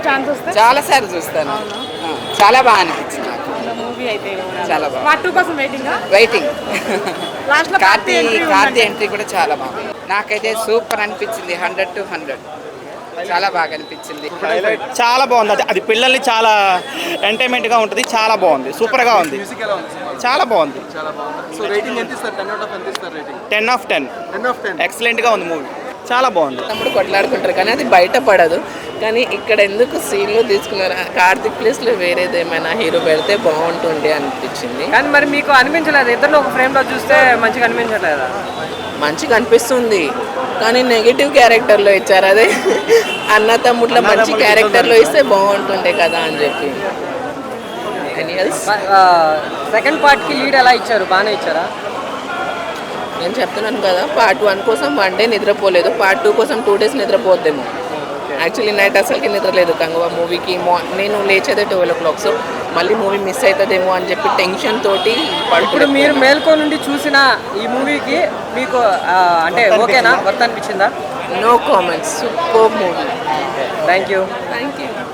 Chance వస్తే? చాలా సార్లు చూస్తాను. చాలా బాగా అనిపించింది నాకు మూవీ అయితే. చాలా బాగా. పార్ట్ 2 కోసం వెయిటింగ్. లాస్ట్ లో కార్తీ ఎంట్రీ కూడా చాలా బాగుంది. నాకైతే సూపర్ అనిపించింది. 100 to 100 చాలా బాగా అనిపించింది. చాలా బాగుంది. అది పిల్లల్ని చాలా ఎంటర్టైన్మెంట్ గా ఉంటుంది. చాలా బాగుంది. సూపర్ గా ఉంది. చాలా బాగుంది. 10 of 10. ఎక్సలెంట్ గా ఉంది మూవీ. చాలా బాగుంది. తమ్ముడు కొట్లాడుకుంటారు కానీ అది బయట పడదు. కానీ ఇక్కడ ఎందుకు సీన్లు తీసుకున్నారు? కార్తిక్ ప్లేస్లో వేరేది ఏమైనా హీరో పెడితే బాగుంటుండే అనిపించింది. కానీ మరి మీకు అనిపించలేదు? ఇద్దరు ఒక ఫ్రేమ్ లో చూస్తే మంచిగా అనిపించలేదా? మంచిగా అనిపిస్తుంది కానీ నెగిటివ్ క్యారెక్టర్లో ఇచ్చారు. అదే అన్న తమ్ముట్ల మంచి క్యారెక్టర్లో ఇస్తే బాగుంటుండే కదా అని చెప్పి. సెకండ్ పార్ట్ కి లీడ్ ఎలా ఇచ్చారు? బాగానే ఇచ్చారా? నేను చెప్తున్నాను కదా, పార్ట్ 1 కోసం 1 డే నిద్రపోలేదు, పార్ట్ 2 కోసం 2 days నిద్రపోద్దేమో. యాక్చువల్లీ నైట్ అసలుకి నిద్రలేదు కంగవా మూవీకి. నేను లేచేదే 12 o'clock. సో మళ్ళీ మూవీ మిస్ అవుతుందేమో అని చెప్పి టెన్షన్ తోటి. ఇప్పుడు మీరు మేల్కో నుండి చూసిన ఈ మూవీకి మీకు అంటే ఓకేనా? వర్త్ అనిపించిందా? No comments. Super movie. Thank you.